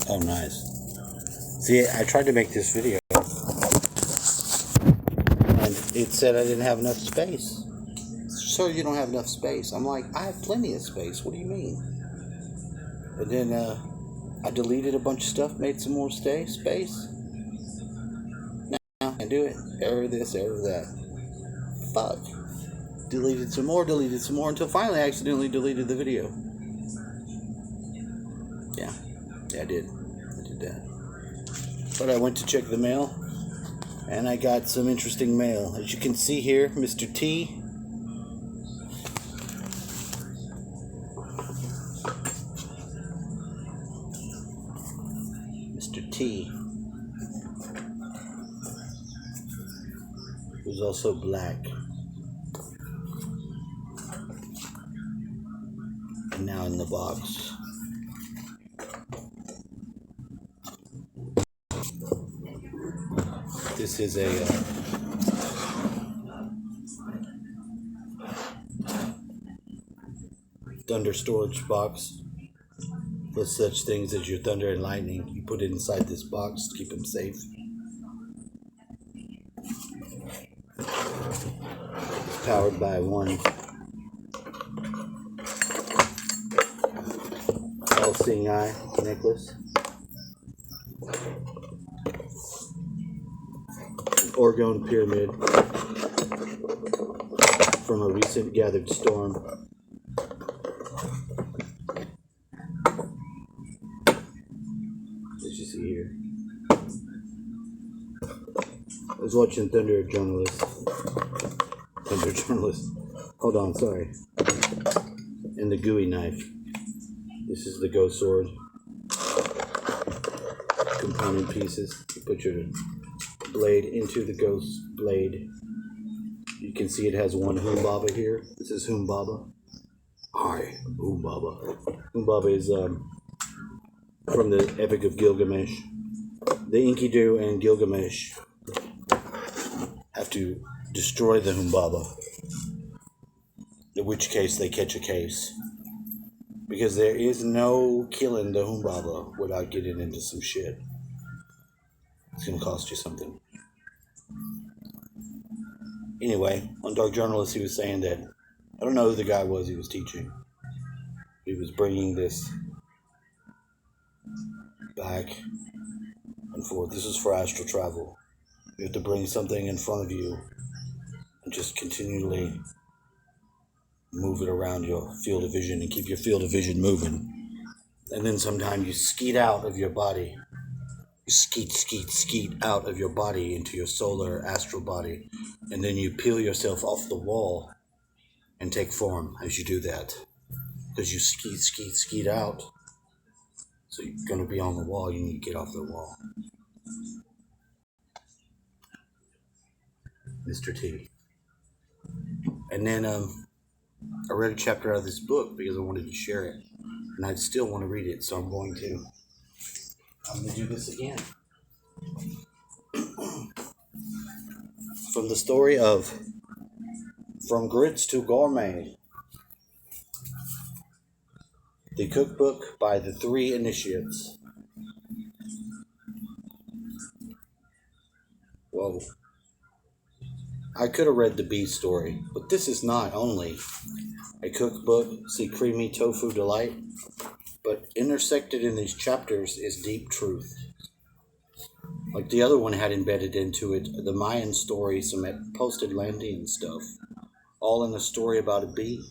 Oh, nice. See, I tried to make this video, and it said I didn't have enough space. So you don't have enough space. I'm like, I have plenty of space. What do you mean? And then I deleted a bunch of stuff, made some more space. Now I can't do it. Error this, error that. Fuck. Deleted some more, until finally I accidentally deleted the video. Yeah, I did that. But I went to check the mail, and I got some interesting mail. As you can see here, Mr. T. Mr. T. Who's also black. And now in the box. This is a thunder storage box for such things as your thunder and lightning. You put it inside this box to keep them safe. It's powered by one all-seeing eye necklace. Orgone pyramid from a recent gathered storm. As you see here, I was watching Thunder Journalist. Hold on, sorry. And the gooey knife. This is the ghost sword. Component pieces. You put your blade into the ghost blade. You can see it has one Humbaba here. This is Humbaba. Hi, Humbaba. Humbaba is from the Epic of Gilgamesh. The Enkidu and Gilgamesh have to destroy the Humbaba, in which case they catch a case. Because there is no killing the Humbaba without getting into some shit. It's going to cost you something. Anyway, on Dark Journalist, he was saying that, I don't know who the guy was he was teaching. He was bringing this back and forth. This is for astral travel. You have to bring something in front of you and just continually move it around your field of vision and keep your field of vision moving. And then sometimes you skeet out of your body. You skeet out of your body into your solar astral body. And then you peel yourself off the wall and take form as you do that. Because you skeet out. So you're going to be on the wall. You need to get off the wall. Mr. T. And then I read a chapter out of this book because I wanted to share it. And I still want to read it, so I'm going to do this again. From the story of From Grits to Gourmet. The cookbook by the Three Initiates. Whoa. I could have read the bee story, but this is not only a cookbook, see creamy tofu delight, but intersected in these chapters is deep truth. Like the other one had embedded into it the Mayan story, some post-Atlantean stuff, all in a story about a bee.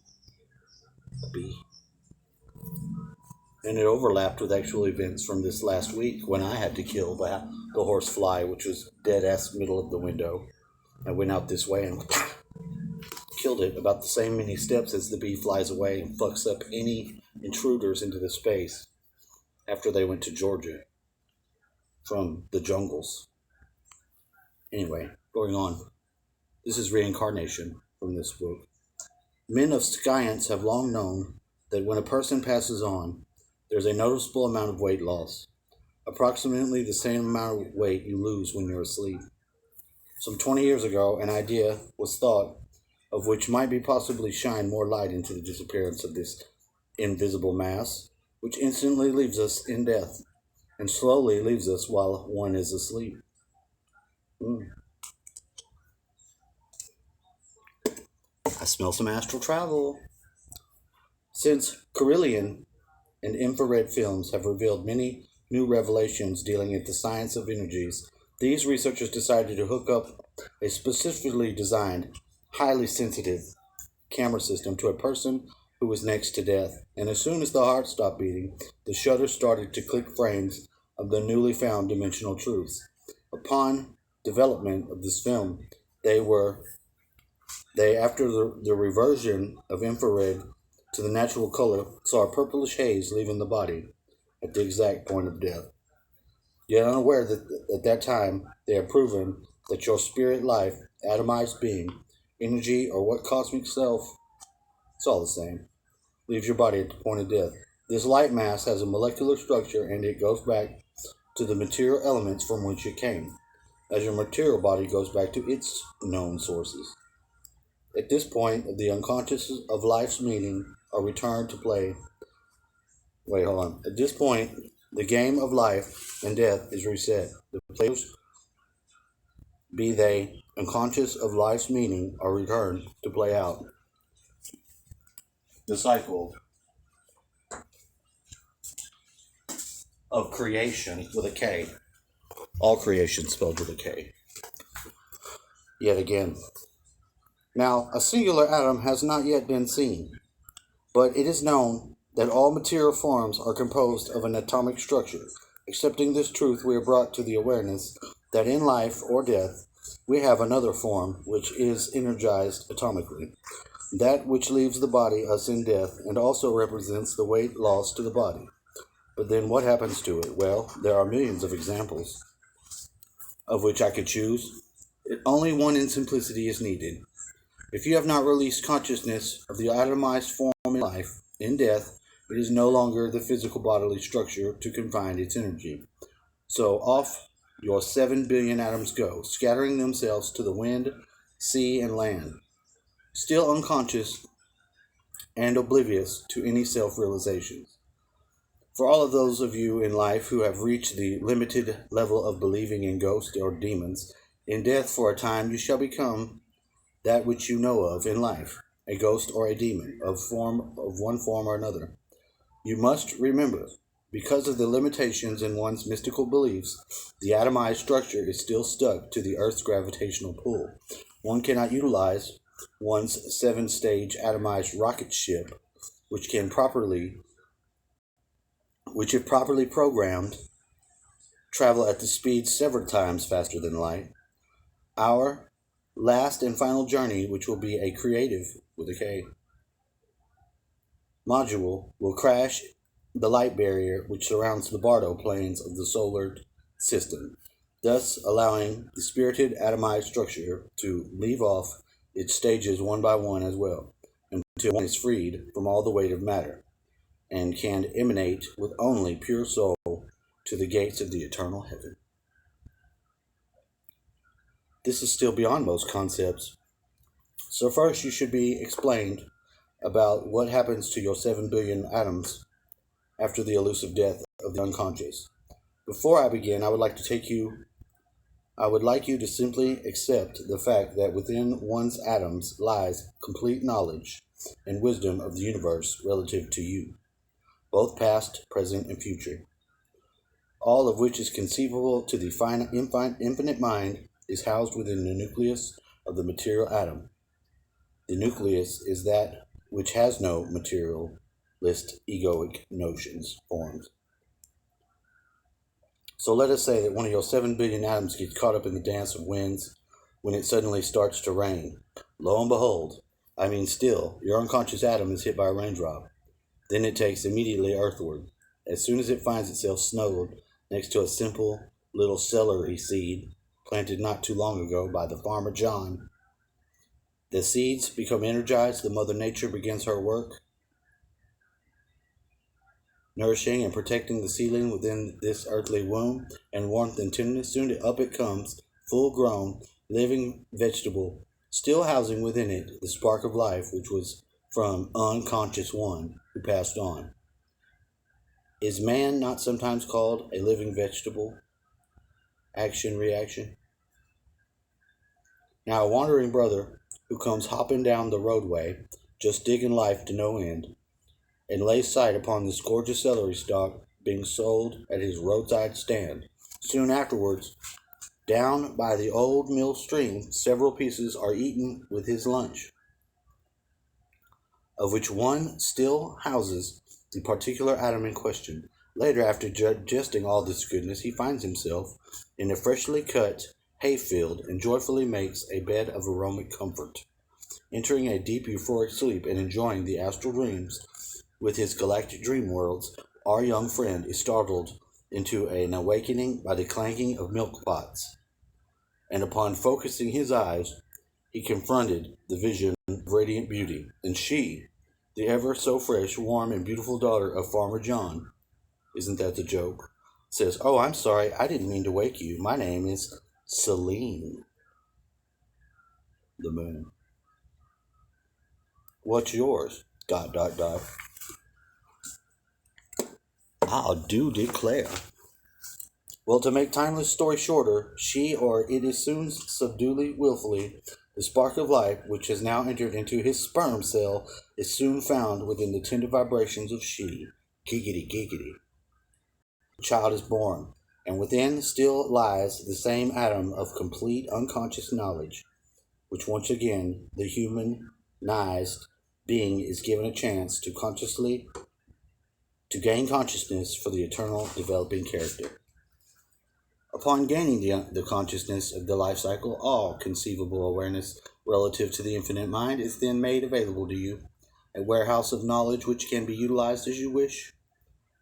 And it overlapped with actual events from this last week when I had to kill the horsefly, which was dead-ass middle of the window. I went out this way and killed it about the same many steps as the bee flies away and fucks up any intruders into the space after they went to Georgia from the jungles. Anyway, going on. This is reincarnation from this book. Men of science have long known that when a person passes on, there's a noticeable amount of weight loss, approximately the same amount of weight you lose when you're asleep. Some 20 years ago, an idea was thought of which might be possibly shine more light into the disappearance of this invisible mass, which instantly leaves us in death and slowly leaves us while one is asleep. Mm. I smell some astral travel. Since Carillion and infrared films have revealed many new revelations dealing with the science of energies, these researchers decided to hook up a specifically designed, highly sensitive camera system to a person who was next to death. And as soon as the heart stopped beating, the shutter started to click frames of the newly found dimensional truths. Upon development of this film, they after the reversion of infrared to the natural color, saw a purplish haze leaving the body at the exact point of death. Yet unaware that at that time they had proven that your spirit life, atomized being, energy, or what cosmic self, it's all the same, leaves your body at the point of death. This light mass has a molecular structure and it goes back to the material elements from which it came, as your material body goes back to its known sources. At this point, the unconscious of life's meaning are returned to play. Wait, hold on. At this point, the game of life and death is reset. The players, be they unconscious of life's meaning, are returned to play out the cycle of creation with a K. All creation spelled with a K. Yet again. Now, a singular atom has not yet been seen, but it is known that all material forms are composed of an atomic structure. Accepting this truth, we are brought to the awareness that in life or death, we have another form which is energized atomically. That which leaves the body us in death and also represents the weight lost to the body. But then what happens to it? Well, there are millions of examples of which I could choose. Only one in simplicity is needed. If you have not released consciousness of the atomized form in life, in death, it is no longer the physical bodily structure to confine its energy. So off your 7 billion atoms go, scattering themselves to the wind, sea, and land, still unconscious and oblivious to any self-realizations. For all of those of you in life who have reached the limited level of believing in ghosts or demons, in death for a time you shall become that which you know of in life, a ghost or a demon, of one form or another. You must remember, because of the limitations in one's mystical beliefs, the atomized structure is still stuck to the Earth's gravitational pull. One cannot utilize one's 7-stage atomized rocket ship, which if properly programmed, travel at the speed several times faster than light. Our last and final journey, which will be a creative, with a K, module, will crash the light barrier which surrounds the Bardo planes of the solar system, thus allowing the spirited atomized structure to leave off its stages one by one as well, until one is freed from all the weight of matter, and can emanate with only pure soul to the gates of the eternal heaven. This is still beyond most concepts. So first you should be explained about what happens to your 7 billion atoms after the elusive death of the unconscious. Before I begin, I would like you to simply accept the fact that within one's atoms lies complete knowledge and wisdom of the universe relative to you, both past, present, and future. All of which is conceivable to the infinite mind is housed within the nucleus of the material atom. The nucleus is that which has no materialist egoic notions, forms. So let us say that one of your 7 billion atoms gets caught up in the dance of winds when it suddenly starts to rain. Lo and behold, your unconscious atom is hit by a raindrop. Then it takes immediately earthward. As soon as it finds itself snuggled next to a simple little celery seed planted not too long ago by the farmer John, the seeds become energized, the Mother Nature begins her work, nourishing and protecting the seedling within this earthly womb, and warmth and tenderness. Soon up it comes, full-grown, living vegetable, still housing within it the spark of life which was from unconscious one who passed on. Is man not sometimes called a living vegetable? Action, reaction. Now, a wandering brother who comes hopping down the roadway, just digging life to no end, and lays sight upon this gorgeous celery stalk being sold at his roadside stand. Soon afterwards, down by the old mill stream, several pieces are eaten with his lunch, of which one still houses the particular atom in question. Later, after digesting all this goodness, he finds himself in a freshly cut hayfield and joyfully makes a bed of aromatic comfort. Entering a deep euphoric sleep and enjoying the astral dreams with his galactic dream worlds, our young friend is startled into an awakening by the clanking of milk pots. And upon focusing his eyes, he confronted the vision of radiant beauty, and she, the ever so fresh, warm, and beautiful daughter of Farmer John, isn't that the joke, says, "Oh, I'm sorry, I didn't mean to wake you. My name is Celine, the moon. What's yours? ... I do declare." Well, to make timeless story shorter, she or it is soon subduly willfully, the spark of life which has now entered into his sperm cell is soon found within the tender vibrations of she. Giggity, giggity. The child is born, and within still lies the same atom of complete unconscious knowledge, which once again the humanized being is given a chance to gain consciousness for the eternal developing character. Upon gaining the consciousness of the life cycle, all conceivable awareness relative to the infinite mind is then made available to you, a warehouse of knowledge which can be utilized as you wish.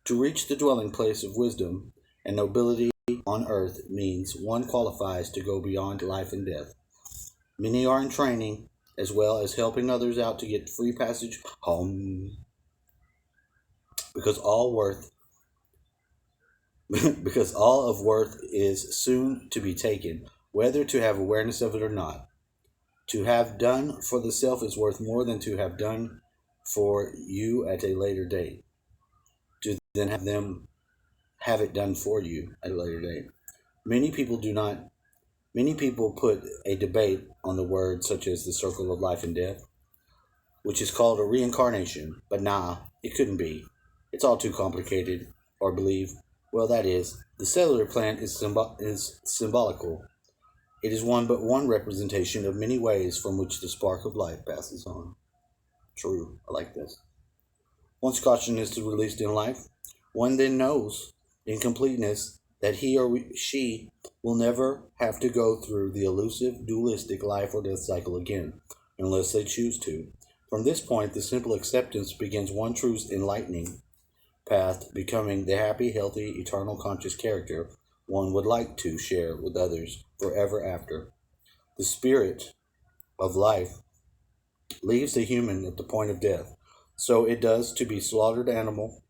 To reach the dwelling place of wisdom and nobility on earth means one qualifies to go beyond life and death. Many are in training, as well as helping others out to get free passage home, because all of worth is soon to be taken, whether to have awareness of it or not. To have done for the self is worth more than to have done for you at a later date. To then have it done for you at a later date. Many people put a debate on the word such as the circle of life and death, which is called a reincarnation, but nah, it couldn't be. It's all too complicated, or believe. Well, that is, the cellular plant is symbolical. It is but one representation of many ways from which the spark of life passes on. True, I like this. Once consciousness is released in life, one then knows in completeness that he or she will never have to go through the elusive, dualistic life or death cycle again, unless they choose to. From this point, the simple acceptance begins one true enlightening path, becoming the happy, healthy, eternal conscious character one would like to share with others forever after. The spirit of life leaves the human at the point of death. So it does to the slaughtered animal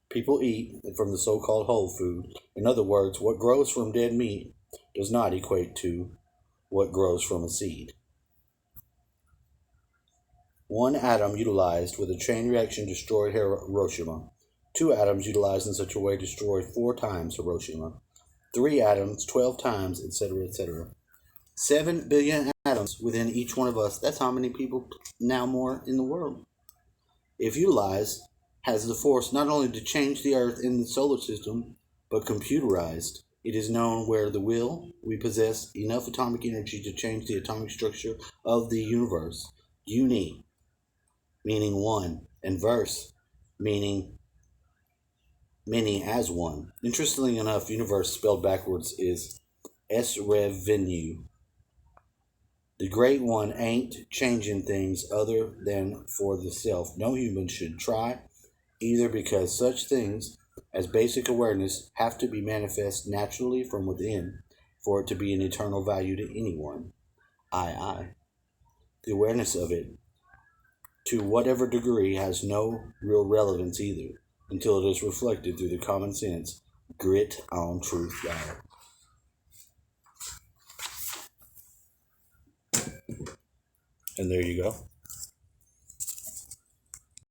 people eat from the so-called whole food. In other words, what grows from dead meat does not equate to what grows from a seed. One atom utilized with a chain reaction destroyed Hiroshima. 2 atoms utilized in such a way destroyed 4 times Hiroshima. 3 atoms 12 times, etc., etc. 7 billion atoms within each one of us. That's how many people now more in the world. If utilized, has the force not only to change the Earth in the solar system, but computerized. It is known where we possess enough atomic energy to change the atomic structure of the universe. Uni, meaning one, and verse, meaning many as one. Interestingly enough, universe spelled backwards is S-Revenue. The Great One ain't changing things other than for the self. No human should try, either because such things as basic awareness have to be manifest naturally from within for it to be an eternal value to anyone. I. The awareness of it, to whatever degree, has no real relevance either, until it is reflected through the common sense, grit on truth dial. And there you go.